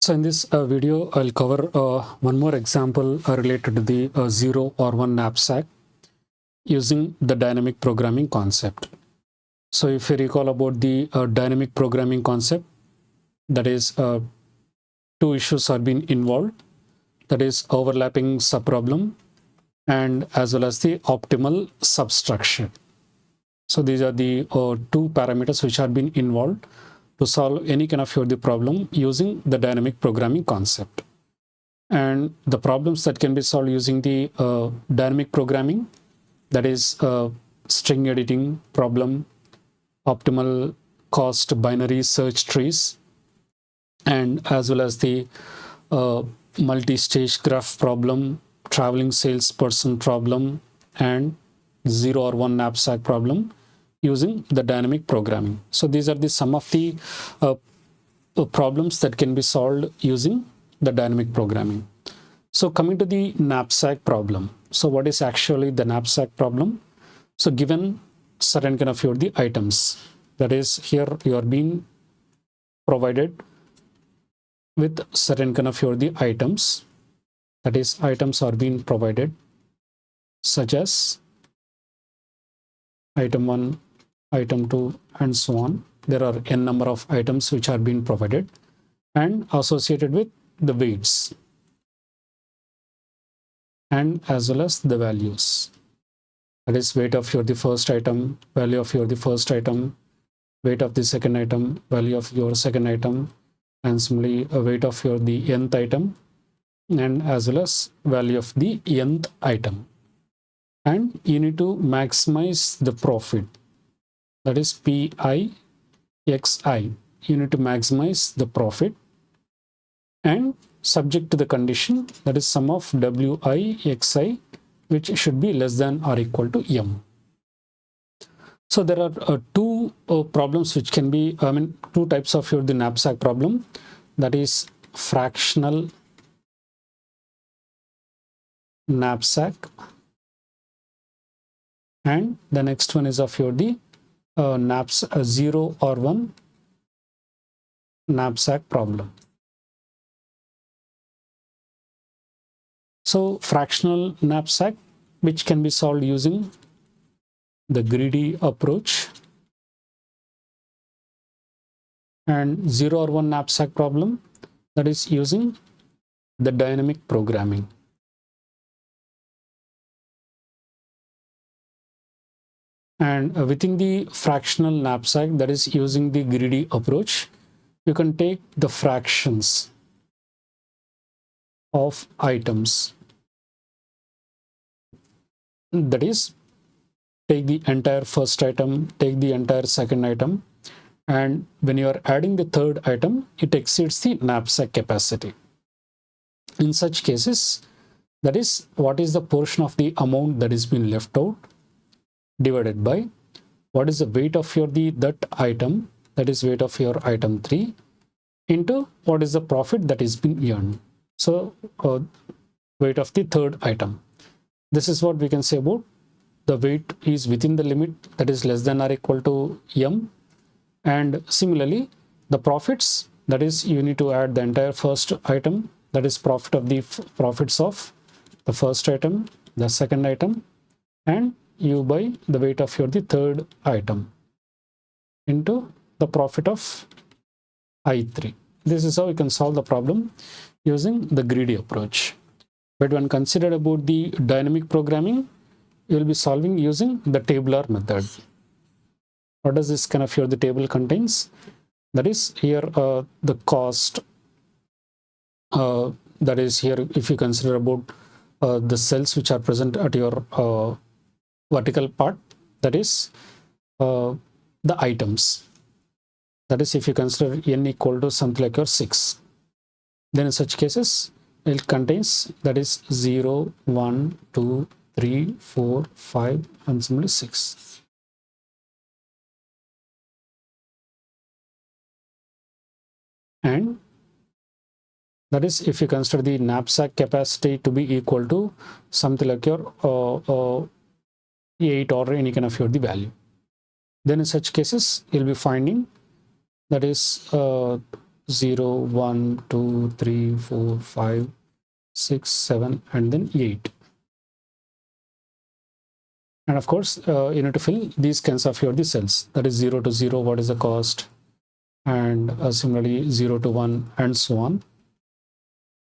So in this video, I'll cover one more example related to the 0 or 1 knapsack using the dynamic programming concept. So if you recall about the dynamic programming concept, that is two issues are being involved, that is overlapping subproblem and as well as the optimal substructure. So these are the two parameters which are being involved to solve any kind of the problem using the dynamic programming concept. And the problems that can be solved using the dynamic programming, that is string editing problem, optimal cost binary search trees, and as well as the multi-stage graph problem, traveling salesperson problem, and 0 or 1 knapsack problem using the dynamic programming. So these are the some of the problems that can be solved using the dynamic programming. So coming to the knapsack problem. So what is actually the knapsack problem? So given certain kind of the items, that is here you are being provided with certain kind of the items, that is items are being provided such as item 1, item 2 and so on. There are n number of items which are being provided and associated with the weights and as well as the values. That is weight of the first item, value of the first item, weight of the second item, value of your second item, and similarly a weight of the nth item and as well as value of the nth item. And you need to maximize the profit, that is PI XI. You need to maximize the profit and subject to the condition, that is sum of WI XI, which should be less than or equal to M. So there are two problems which can be, two types of the knapsack problem, that is fractional knapsack, and the next one is of the 0 or 1 knapsack problem. So fractional knapsack, which can be solved using the greedy approach, and 0 or 1 knapsack problem, that is using the dynamic programming. And within the fractional knapsack, that is using the greedy approach, you can take the fractions of items, that is take the entire first item, take the entire second item, and when you are adding the third item, it exceeds the knapsack capacity. In such cases, that is what is the portion of the amount that is being left out divided by what is the weight of that item, that is weight of your item 3, into what is the profit that is being earned. So weight of the third item. This is what we can say about the weight is within the limit, that is less than or equal to M. And similarly, the profits, that is you need to add the entire first item, that is profit of the profits of the first item, the second item, and you by the weight of the third item into the profit of I3. This is how you can solve the problem using the greedy approach. But when considered about the dynamic programming, you will be solving using the tabular method. What does this kind of the table contains? That is here the cost, that is here if you consider about the cells which are present at your vertical part, that is the items, that is if you consider n equal to something like your 6, then in such cases it contains, that is 0, 1, 2, 3, 4, 5 and similarly 6. And that is if you consider the knapsack capacity to be equal to something like your 8 or any kind of the value, then in such cases you'll be finding, that is 0, 1, 2, 3, 4, 5, 6, 7, and then 8. And of course, you need to fill these kinds of the cells. That is 0 to 0, what is the cost? And similarly 0 to 1, and so on.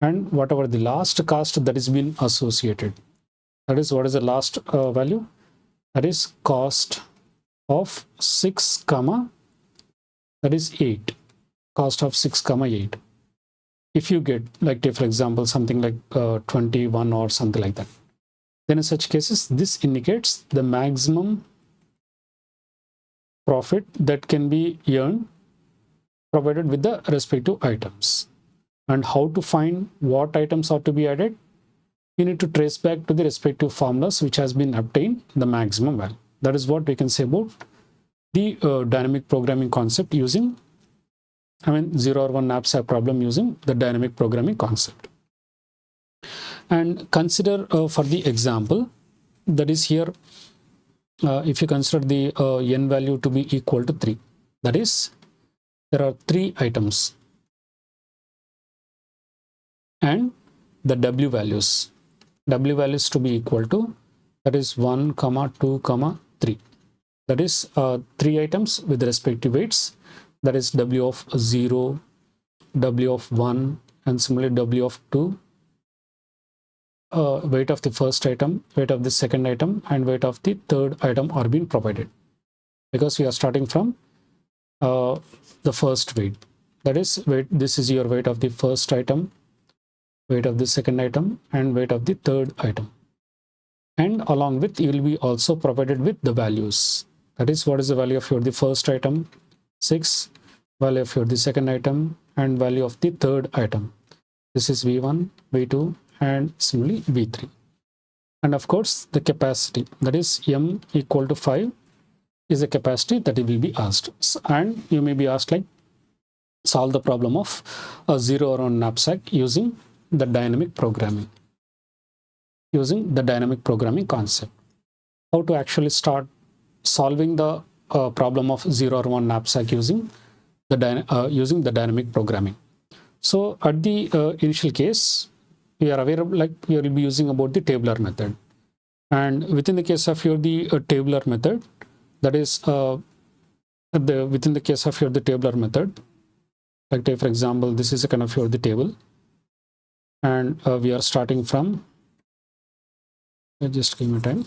And whatever the last cost that is been associated. That is, what is the last value? That is cost of 6, that is 8. Cost of 6, 8. If you get, like, take for example, something like 21 or something like that, then in such cases, this indicates the maximum profit that can be earned provided with the respective items. And how to find what items are to be added? You need to trace back to the respective formulas which has been obtained the maximum value. That is what we can say about the dynamic programming concept using, 0 or 1 knapsack problem using the dynamic programming concept. And consider for the example, that is here, if you consider the n value to be equal to 3, that is, there are 3 items and the w values to be equal to, that is 1, 2, 3. That is 3 items with respective weights, that is w of 0, w of 1, and similarly w of 2, weight of the first item, weight of the second item, and weight of the third item are being provided, because we are starting from the first weight. That is, this is your weight of the first item, weight of the second item, and weight of the third item. And along with, you will be also provided with the values. That is, what is the value of the first item? 6, value of the second item, and value of the third item. This is V1, V2, and similarly V3. And of course, the capacity, that is M equal to 5 is the capacity that it will be asked. And you may be asked, like, solve the problem of a 0 or 1 knapsack using the dynamic programming, concept. How to actually start solving the problem of 0 or 1 knapsack using the dynamic programming. So at the initial case, we are aware of, like, we will be using about the tabular method. And within the case of the tabular method, that is within the case of the tabular method, like, take for example, this is a kind of the table, and we are starting from, just give me time.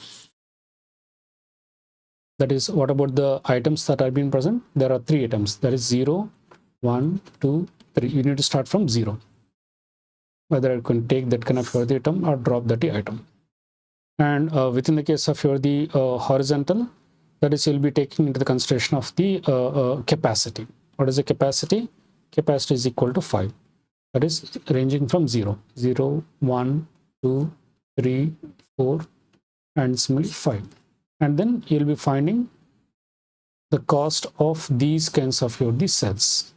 That is, what about the items that are being present? There are 3 items. That is 0, 1, 2, 3. You need to start from 0. Whether I can take that kind of the item or drop that item. And within the case of the horizontal, that is, you'll be taking into the consideration of the capacity. What is the capacity? Capacity is equal to 5. That is ranging from 0, 1, 2, 3, 4, and similarly 5. And then you'll be finding the cost of these kinds of the cells.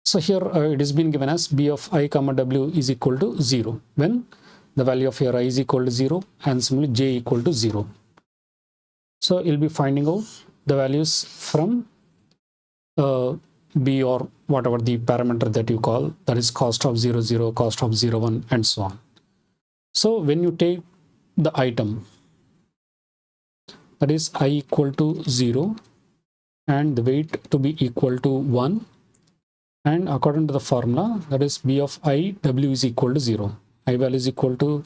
So here it has been given as B of I comma W is equal to 0 when the value of your I is equal to 0 and similarly J equal to 0. So you'll be finding out the values from B or whatever the parameter that you call, that is cost of 0, 0, cost of 0, 1, and so on. So when you take the item, that is I equal to 0 and the weight to be equal to 1, and according to the formula, that is B of I, W is equal to 0. I value is equal to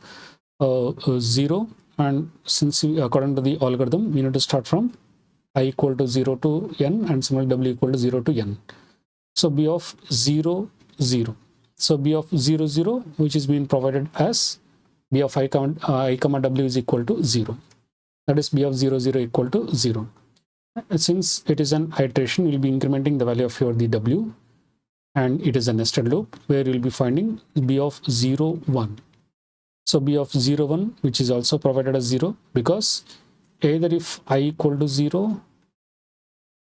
0, and since according to the algorithm, we need to start from I equal to 0 to n and similarly W equal to 0 to n. So B of 0, 0. So B of 0, 0, which is being provided as B of I comma W is equal to 0. That is B of 0, 0 equal to 0. Since it is an iteration, we will be incrementing the value of the W, and it is a nested loop where you will be finding B of 0, 1. So B of 0, 1, which is also provided as 0, because either if I equal to 0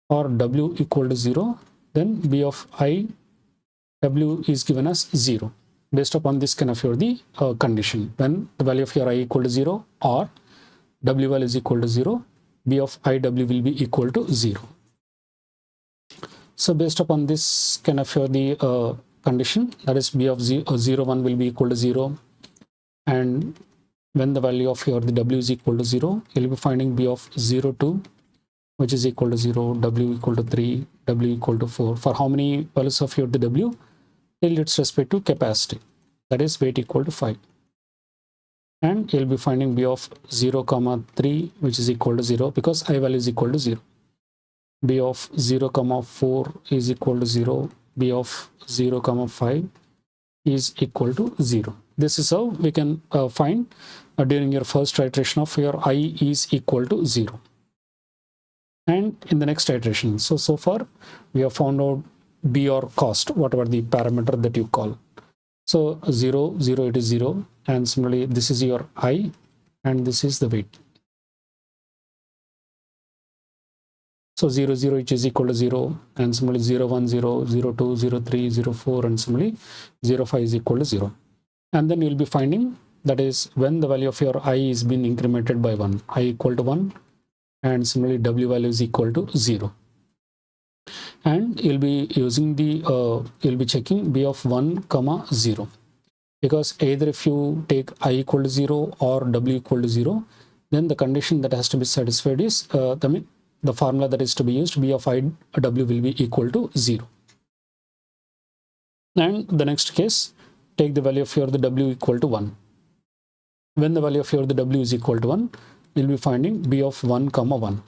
or W equal to 0, then B of I, W is given as 0 based upon this kind of the condition. When the value of your I equal to 0 or W value is equal to 0, b of iw will be equal to 0. So based upon this kind of the condition, that is b of 0, 1 will be equal to 0, and when the value of your the w is equal to 0, you'll be finding b of 0, 2, which is equal to 0, w equal to 3, w equal to 4. For how many values of your the w? Till its respect to capacity, that is weight equal to 5. And you'll be finding b of 0, 3, which is equal to 0 because I value is equal to 0. b of 0, 4 is equal to 0. b of 0, 5 is equal to 0. This is how we can find during your first iteration of your I is equal to 0. And in the next iteration, so far we have found out b or cost, whatever the parameter that you call. So 0, 0, it is 0, and similarly this is your I and this is the weight. So 0, 0, which is equal to 0, and similarly 0, 1, 0, 0, 2, 0, 3, 0, 4, and similarly 0, 5 is equal to 0. And then you'll be finding, that is when the value of your I is being incremented by 1, I equal to 1, and similarly w value is equal to 0. And you'll be using the, you'll be checking b of 1, 0, because either if you take I equal to 0 or w equal to 0, then the condition that has to be satisfied is, the formula that is to be used, b of I w will be equal to 0. And the next case, take the value of your the w equal to 1. When the value of your the w is equal to 1, you'll be finding b of 1, 1.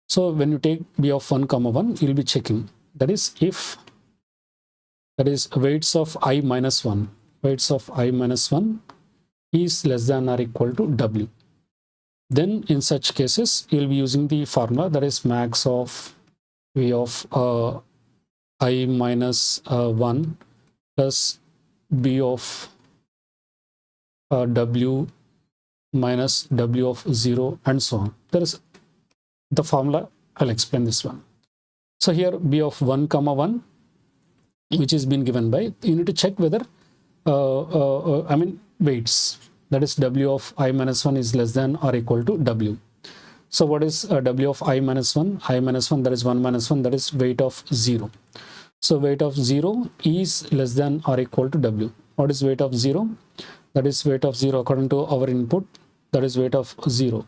So when you take b of 1, 1, you'll be checking, that is if, that is weights of I minus 1, weights of I minus 1 is less than or equal to w. Then in such cases, you'll be using the formula, that is max of v of I minus 1 plus b of w minus w of 0, and so on. There is the formula, I'll explain this one. So here b of 1, 1, which is been given by, you need to check whether, weights, that is w of I minus 1 is less than or equal to w. So what is w of I minus 1? I minus 1, that is 1 minus 1, that is weight of 0. So weight of 0 is less than or equal to w. What is weight of 0? That is weight of 0 according to our input, that is weight of 0.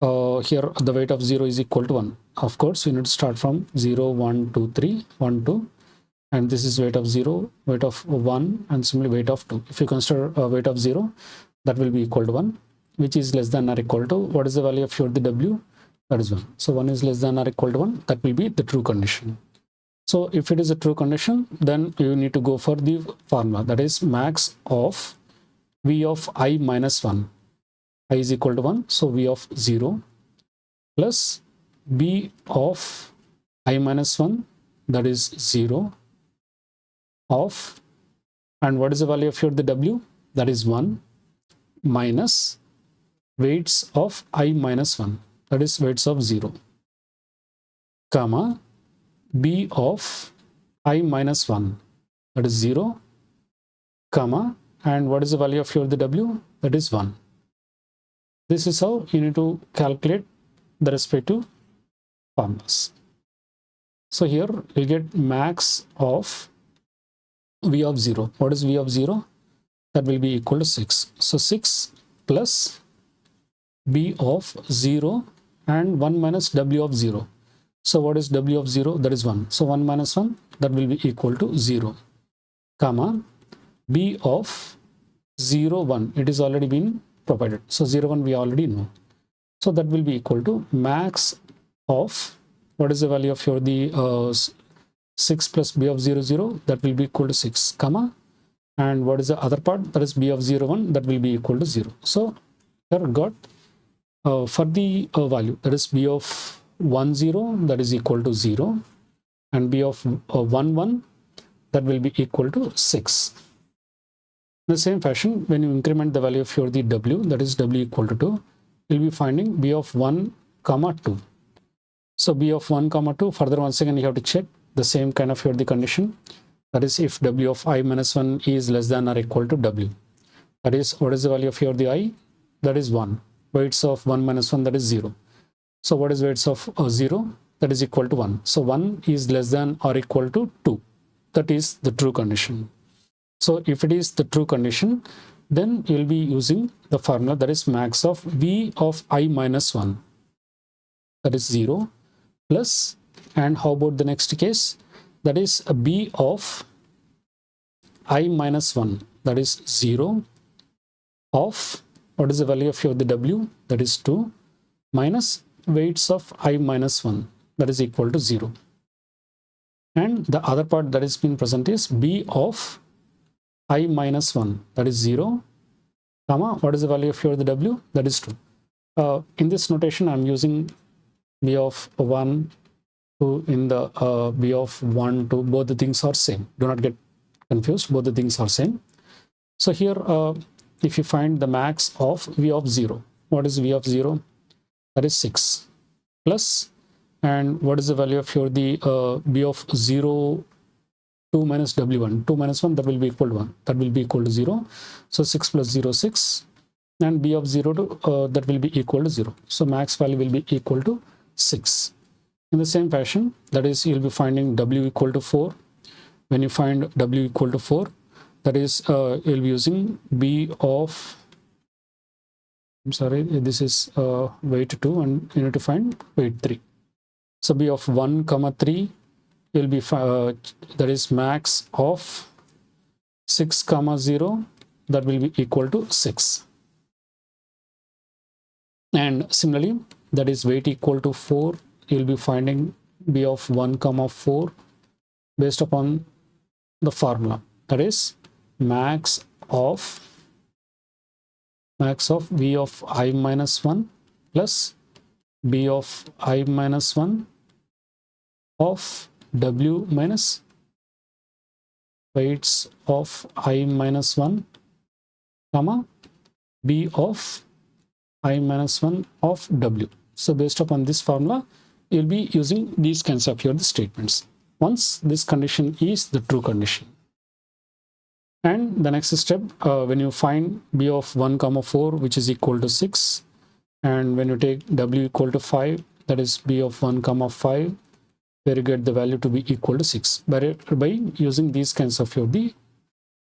Here the weight of 0 is equal to 1. Of course, we need to start from 0, 1, 2, 3, 1, 2. And this is weight of 0, weight of 1, and similarly weight of 2. If you consider weight of 0, that will be equal to 1, which is less than or equal to, what is the value of your the w? That is 1. So 1 is less than or equal to 1, that will be the true condition. So if it is a true condition, then you need to go for the formula, that is max of v of I minus 1. I is equal to 1, so v of 0 plus b of I minus 1, that is 0, of, and what is the value of your the w? That is 1, minus weights of I minus 1, that is weights of 0, comma b of I minus 1, that is 0, comma, and what is the value of your the w? That is 1. This is how you need to calculate the respective formulas. So here we get max of v of 0. What is v of 0? That will be equal to 6. So 6 plus b of 0 and 1 minus w of 0. So what is w of 0? That is 1. So 1 minus 1, that will be equal to 0, comma b of 0, 1. It is already been provided. So 0, 1 we already know. So that will be equal to max of, what is the value of your the 6 plus b of 0, 0, that will be equal to 6, comma, and what is the other part? That is b of 0, 1, that will be equal to 0. So here got for the value, that is b of 1, 0, that is equal to 0, and b of 1, 1, that will be equal to 6. In the same fashion, when you increment the value of your the w, that is w equal to 2, you'll be finding b of 1, 2. So b of 1, 2, further once again you have to check the same kind of here the condition, that is if w of I minus 1 is less than or equal to w. That is, what is the value of here the I? That is 1. Weights of 1 minus 1, that is 0. So what is weights of 0? That is equal to 1. So 1 is less than or equal to 2. That is the true condition. So if it is the true condition, then you'll be using the formula that is max of V of I minus 1. That is 0 plus, and how about the next case? That is a B of I minus 1. That is 0 of, what is the value of your the W? That is 2 minus weights of I minus 1. That is equal to 0. And the other part that is being present is B of I minus 1. That is 0, comma, what is the value of your the W? That is 2. In this notation, I'm using B of 1, 2 in the B of 1, 2. Both the things are same. Do not get confused. Both the things are same. So here, if you find the max of V of 0, what is V of 0? That is 6 plus, and what is the value of your the B of 0, 2 minus W1, 2 minus 1, that will be equal to 1. That will be equal to 0. So 6 plus 0, 6. And B of 0 to that will be equal to 0. So max value will be equal to 6. In the same fashion, that is, you'll be finding W equal to 4. When you find W equal to 4, that is, you'll be using B of, I'm sorry, this is weight 2, and you need to find weight 3. So B of 1 comma 3 will be that is max of 6 comma 0, that will be equal to 6. And similarly, that is weight equal to 4, you'll be finding B of 1 comma 4 based upon the formula, that is max of V of I minus 1 plus B of I minus 1 of W minus weights of I minus 1, comma, B of I minus 1 of W. So based upon this formula, you'll be using these kinds of your statements once this condition is the true condition. And the next step, when you find B of 1 comma 4, which is equal to 6, and when you take W equal to 5, that is B of 1 comma 5, where you get the value to be equal to 6 by using these kinds of the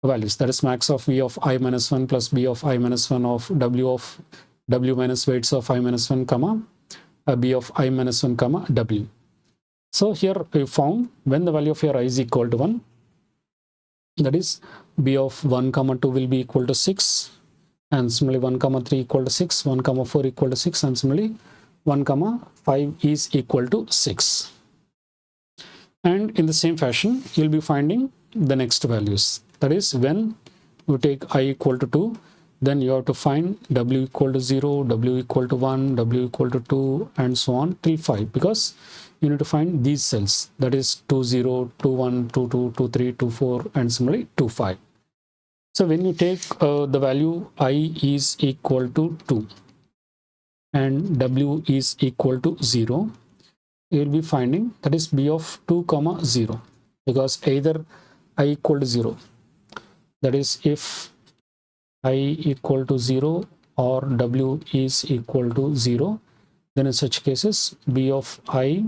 values, that is max of V of I minus 1 plus B of I minus 1 of W minus weights of I minus 1 comma B of I minus 1 comma W. So here we found when the value of your I is equal to 1, that is B of 1 comma 2 will be equal to 6, and similarly 1 comma 3 equal to 6, 1 comma 4 equal to 6, and similarly 1 comma 5 is equal to 6. And in the same fashion, you'll be finding the next values. That is, when you take I equal to 2, then you have to find W equal to 0, W equal to 1, W equal to 2, and so on till 5, because you need to find these cells, that is 2, 0, 2, 1, 2, 2, 2, 3, 2, 4, and similarly 2, 5. So when you take the value I is equal to 2 and W is equal to 0, you will be finding that is B of 2 comma 0, because either I equal to 0, that is if I equal to 0 or W is equal to 0, then in such cases B of I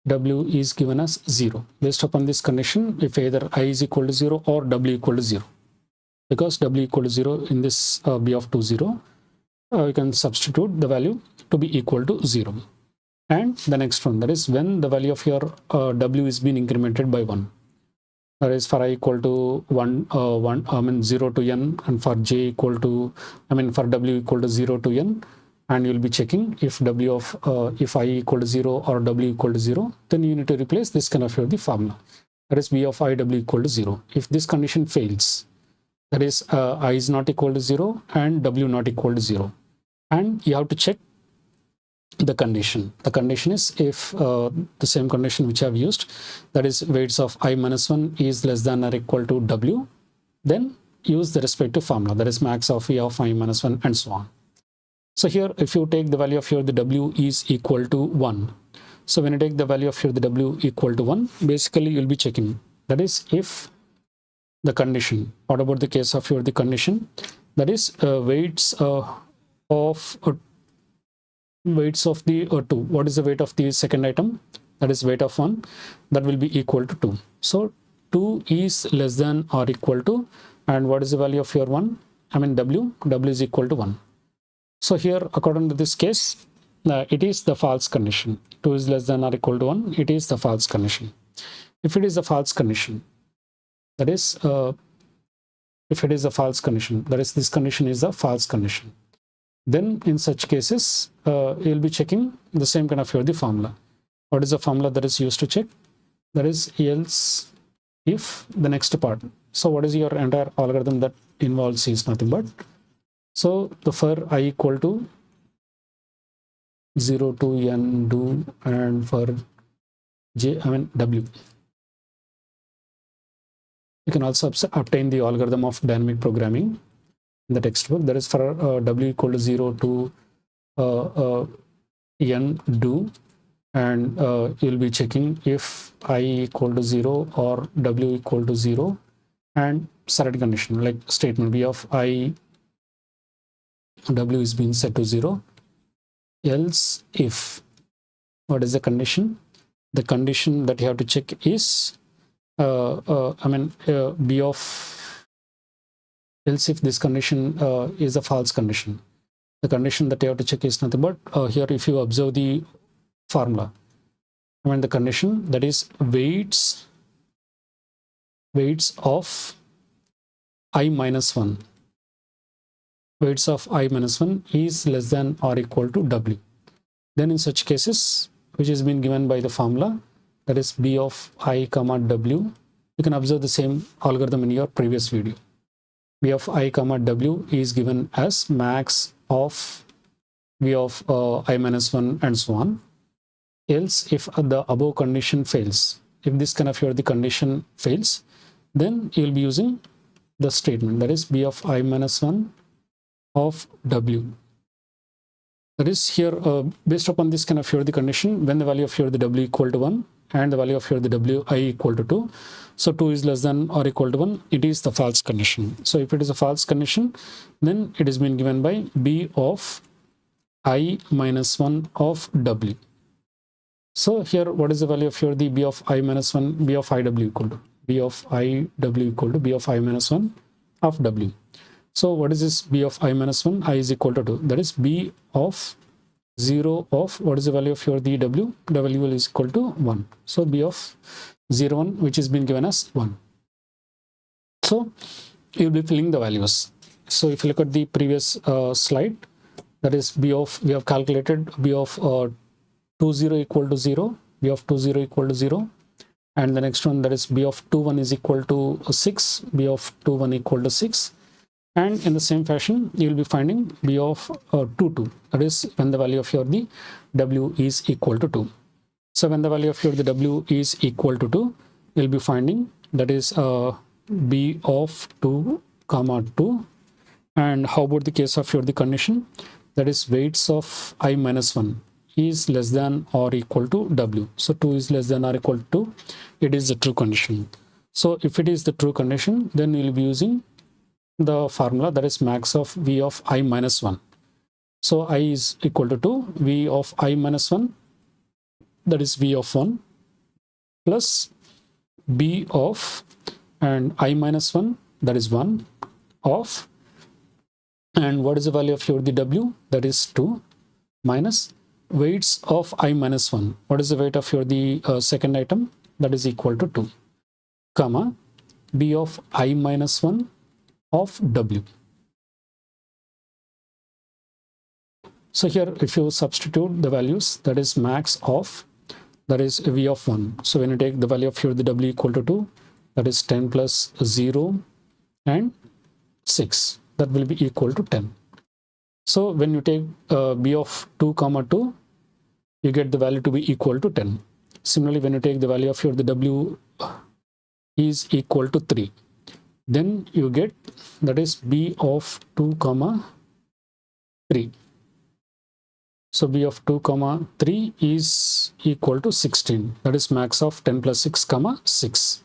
W is given as 0. Based upon this condition, if either I is equal to 0 or W equal to 0, because W equal to 0 in this B of 2 0, you can substitute the value to be equal to 0. And the next one, that is when the value of your W is being incremented by 1. That is for I equal to 0 to n, and for J equal to, for W equal to 0 to n, and you'll be checking if W of, if I equal to 0 or W equal to 0, then you need to replace this kind of the formula. That is B of I W equal to 0. If this condition fails, that is I is not equal to 0 and W not equal to 0, and you have to check the condition. The condition is if the same condition which I have used, that is weights of I minus 1 is less than or equal to W, then use the respective formula, that is max of V of I minus 1, and so on. So here, if you take the value of here the W is equal to 1. So when you take the value of here the W equal to 1, basically you'll be checking, that is if the condition, what about the case of here the condition, that is weights of weights of the 2. What is the weight of the second item? That is weight of 1. That will be equal to 2. So 2 is less than or equal to, and what is the value of your 1? I mean W. W is equal to 1. So here, according to this case, it is the false condition. 2 is less than or equal to 1. It is the false condition. If it is a false condition, that is, if it is a false condition, that is, this condition is a false condition, then in such cases, you'll be checking the same kind of the formula. What is the formula that is used to check? That is else if the next part. So what is your entire algorithm that involves is nothing but, so the for I equal to 0 to n do, and for j, I mean w. You can also obtain the algorithm of dynamic programming in the textbook. That is for w equal to 0 to n do, and you'll be checking if I equal to 0 or w equal to 0, and certain condition like statement b of I w is being set to 0, else if. What is the condition? The condition that you have to check is b of, else if this condition is a false condition. The condition that you have to check is nothing but here, if you observe the formula, I mean the condition, that is weights of I minus 1. Weights of I minus 1 is less than or equal to w. Then in such cases, which has been given by the formula, that is b of I comma w, you can observe the same algorithm in your previous video. B of I comma w is given as max of v of I minus 1 and so on. Else if the above condition fails, if this kind of the condition fails, then you will be using the statement, that is b of I minus 1 of w. That is here based upon this kind of the condition, when the value of the w equal to 1 and the value of the w I equal to 2, so 2 is less than or equal to 1, it is the false condition. So if it is a false condition, then it has been given by b of I minus 1 of w. So here, what is the value of the b of I minus 1, b of iw equal to, b of iw equal to b of I minus 1 of w. So what is this b of I minus 1? I is equal to 2. That is b of 0 of, what is the value of the w? W is equal to 1. So b of 0, 1, which has been given as 1. So you'll be filling the values. So if you look at the previous slide, that is b of, we have calculated b of 2 0 equal to 0, b of 2 0 equal to 0, and the next one, that is b of 2 1 is equal to 6, b of 2 1 equal to 6. And in the same fashion, you will be finding b of 2 2, that is when the value of the w is equal to 2. So when the value of the w is equal to 2, you'll be finding, that is b of 2 comma 2. And how about the case of the condition, that is weights of I minus 1 is less than or equal to w. So 2 is less than or equal to 2, it is the true condition. So if it is the true condition, then you'll be using the formula, that is max of v of I minus 1. So I is equal to 2, v of I minus 1, that is v of 1, plus b of, and I minus 1, that is 1, of, and what is the value of the w? That is 2, minus weights of I minus 1. What is the weight of the second item? That is equal to 2, comma, b of I minus 1 of w. So here, if you substitute the values, that is max of, that is v of 1. So when you take the value of the w equal to 2, that is 10 plus 0 and 6, that will be equal to 10. So when you take b of 2 comma 2, you get the value to be equal to 10. Similarly, when you take the value of the w is equal to 3, then you get, that is b of 2 comma 3. So b of 2 comma 3 is equal to 16, that is max of 10 plus 6 comma 6.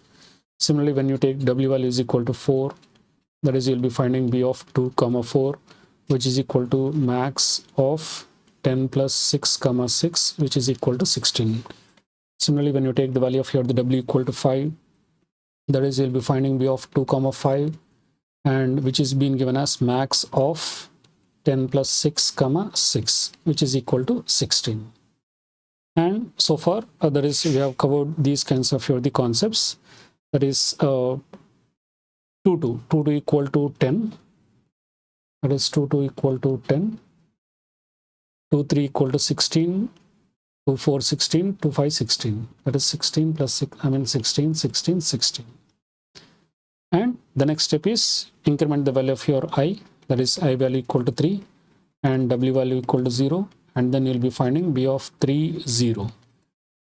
Similarly, when you take w value is equal to 4, that is you'll be finding b of 2 comma 4, which is equal to max of 10 plus 6 comma 6, which is equal to 16. Similarly, when you take the value of here the w equal to 5, that is, you'll be finding b of 2 comma 5, and which is being given as max of 10 plus 6 comma 6, which is equal to 16. And so far that is, we have covered these kinds of here the concepts. That is 2 to equal to 10, that is 2 to equal to 10, 2 3 equal to 16, 2 4 16, 2 5 16, that is 16 plus 6, 16 16 16. And the next step is increment the value of your I, that is I value equal to 3 and w value equal to 0, and then you'll be finding b of 3 0.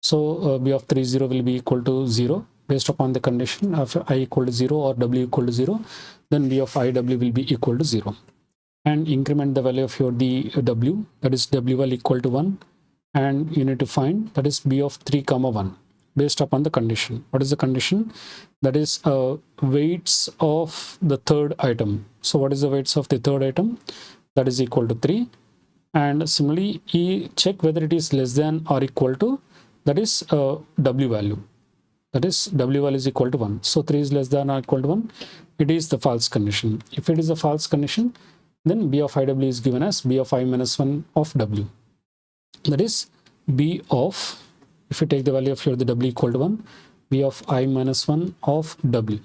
So b of 3 0 will be equal to 0 based upon the condition of I equal to 0 or w equal to 0, then b of iw will be equal to 0. And increment the value of your the w, that is w value equal to 1, and you need to find that is b of 3 comma 1 based upon the condition. What is the condition? That is weights of the third item. So what is the weights of the third item? That is equal to 3. And similarly, check whether it is less than or equal to, that is w value, that is w value is equal to 1. So 3 is less than or equal to 1, it is the false condition. If it is a false condition, then b of iw is given as b of I minus 1 of w, that is b of, if you take the value of here the w equal to 1, b of I minus 1 of w,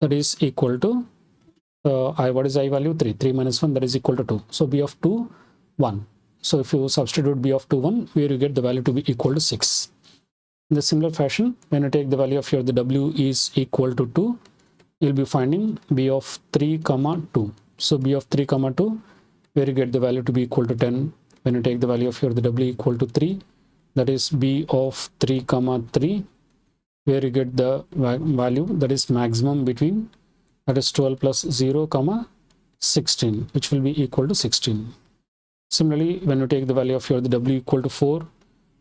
that is equal to what is I value? 3. 3 minus 1, that is equal to 2. So b of 2 1. So if you substitute b of 2 1, where you get the value to be equal to 6. In the similar fashion, when you take the value of here the w is equal to 2, you'll be finding b of 3 comma 2. So b of 3 comma 2, where you get the value to be equal to 10. When you take the value of here the w equal to 3, that is b of 3 comma 3, where you get the value that is maximum between, that is 12 plus 0 comma 16, which will be equal to 16. Similarly, when you take the value of here the w equal to 4,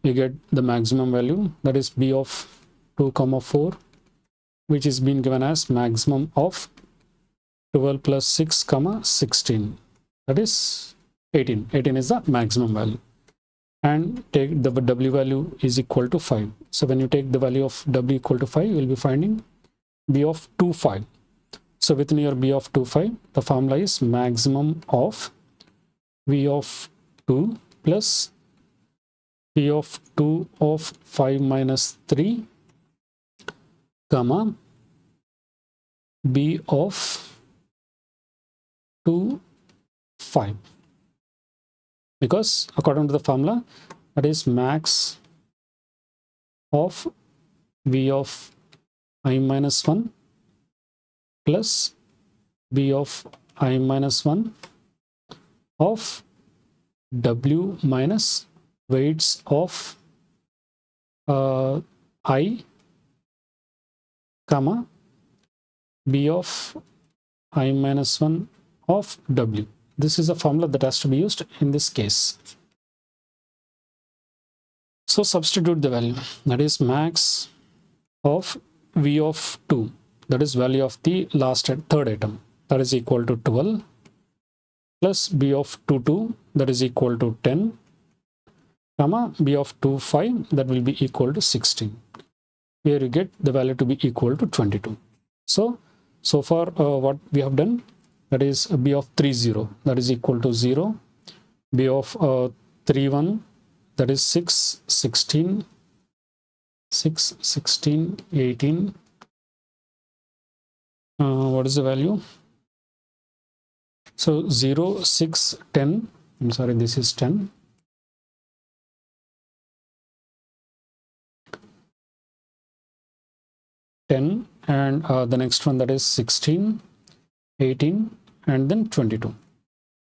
you get the maximum value, that is b of 2 comma 4, which is being given as maximum of 12 plus 6 comma 16, that is 18. 18 is the maximum value. And take the w value is equal to 5. So when you take the value of w equal to 5, you will be finding b of 2 5. So within your b of 2 5, the formula is maximum of v of 2 plus p of 2 of 5 minus 3 comma b of 2 5, because according to the formula, that is max of v of I minus 1 plus b of I minus 1 of w minus weights of I comma b of I minus 1 of w. This is a formula that has to be used in this case. So substitute the value, that is max of v of 2, that is value of the third item, that is equal to 12, plus b of 2 2, that is equal to 10, comma b of 2 5, that will be equal to 16. Here you get the value to be equal to 22. So far what we have done, that is b of 3 0, that is equal to 0, b of 3 1, that is 6 16, 6 16 18, what is the value? So 0 6 10, I'm sorry, this is 10, 10, and the next one, that is 16 18, and then 22.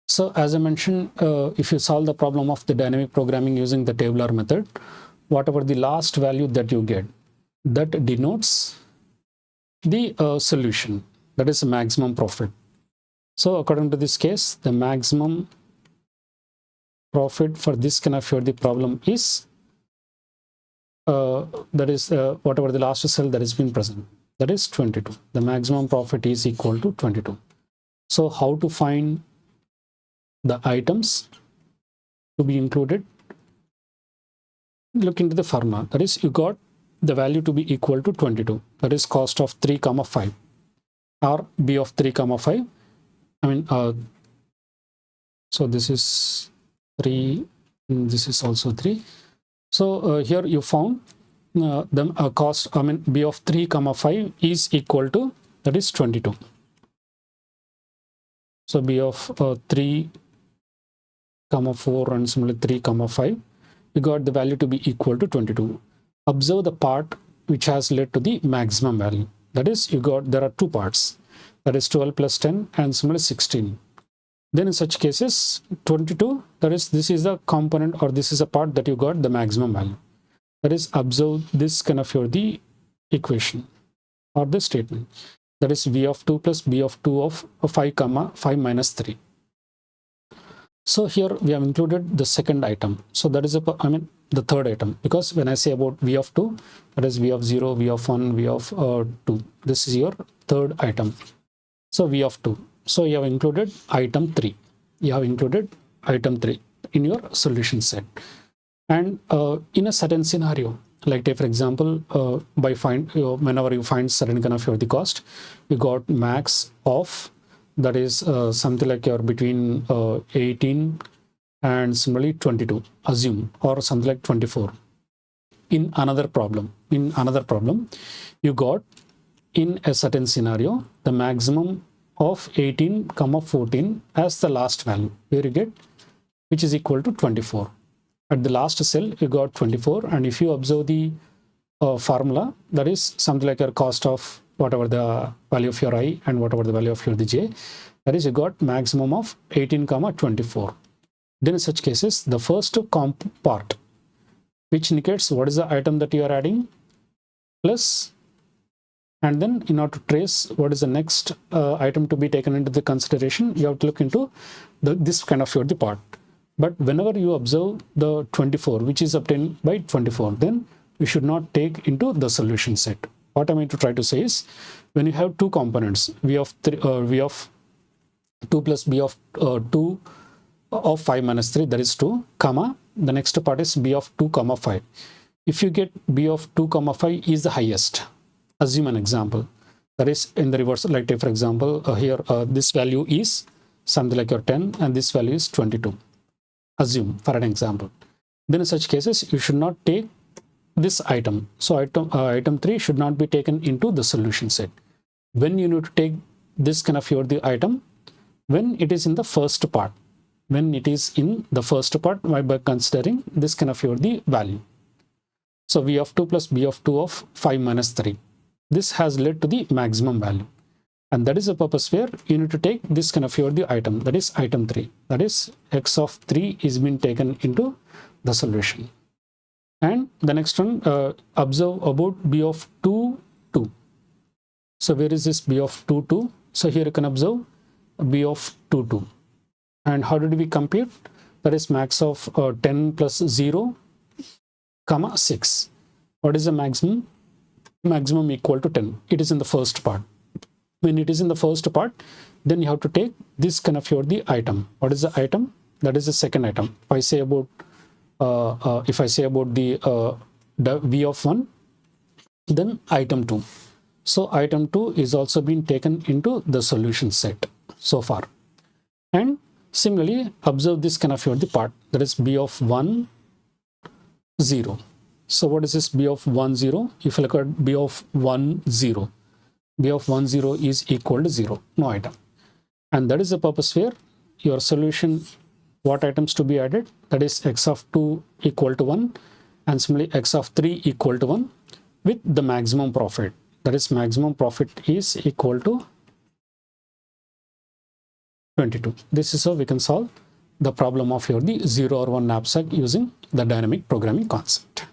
So as I mentioned, if you solve the problem of the dynamic programming using the tabular method, whatever the last value that you get, that denotes the solution, that is maximum profit. So according to this case, the maximum profit for this kind of the problem is that is whatever the last cell that has been present, that is 22. The maximum profit is equal to 22. So how to find the items? to be included, look into the formula. That is, you got the value to be equal to 22. That is cost of 3 comma 5 or B of 3 comma 5. I mean, so this is 3, this is also 3. So here you found the cost, I mean, B of 3 comma 5 is equal to, that is 22. So B of 3 comma 4 and similarly 3 comma 5, you got the value to be equal to 22. Observe the part which has led to the maximum value. That is, you got, there are two parts, that is 12 plus 10 and similarly 16. Then in such cases, 22, that is, this is the component or this is a part that you got the maximum value. That is, observe this kind of the equation or the statement. That is V of 2 plus B of 2 of 5 comma 5 minus 3. So here we have included the second item. So that is the third item, because when I say about V of 2, that is V of 0, V of 1, V of 2. This is your third item. So V of 2. So you have included item 3. You have included item 3 in your solution set. And in a certain scenario, like take for example, whenever you find certain kind of the cost, you got max of, that is something like you're between 18 and similarly 22, assume, or something like 24. In another problem, you got in a certain scenario the maximum of 18 comma 14 as the last value, where you get, which is equal to 24. At the last cell you got 24, and if you observe the formula, that is something like your cost of whatever the value of your I and whatever the value of your j, that is, you got maximum of 18 comma 24. Then in such cases, the first comp part, which indicates what is the item that you are adding, plus, and then in order to trace what is the next item to be taken into the consideration, you have to look into this kind of the part. But whenever you observe the 24, which is obtained by 24, then you should not take into the solution set. What I mean to try to say is, when you have two components, V of 2 plus B of 2 of 5 minus 3, that is 2, comma, the next part is B of 2 comma 5. If you get B of 2 comma 5 is the highest, assume an example, that is in the reverse, like take for example, here this value is something like your 10 and this value is 22, assume for an example. Then in such cases, you should not take this item. So item 3 should not be taken into the solution set. When you need to take this kind of the item, when it is in the first part, by considering this kind of the value. So V of 2 plus B of 2 of 5 minus 3. This has led to the maximum value. And that is the purpose where you need to take this kind of the item, that is item 3. That is X of 3 is being taken into the solution. And the next one, observe about B of 2, 2. So where is this B of 2, 2? So here you can observe B of 2, 2. And how did we compute? That is max of 10 plus 0, comma 6. What is the maximum? Maximum equal to 10. It is in the first part. When it is in the first part, then you have to take this kind of the item. What is the item? That is the second item. If I say about the V of 1, then item 2. So item 2 is also being taken into the solution set so far. And similarly, observe this kind of the part, that is B of 1, 0. So what is this B of 1, 0? If you look at B of 1, 0, B of 1, 0 is equal to 0, no item. And that is the purpose where your solution, what items to be added, that is X of 2 equal to 1 and similarly X of 3 equal to 1 with the maximum profit. That is maximum profit is equal to 22. This is how we can solve the problem of the 0 or 1 knapsack using the dynamic programming concept.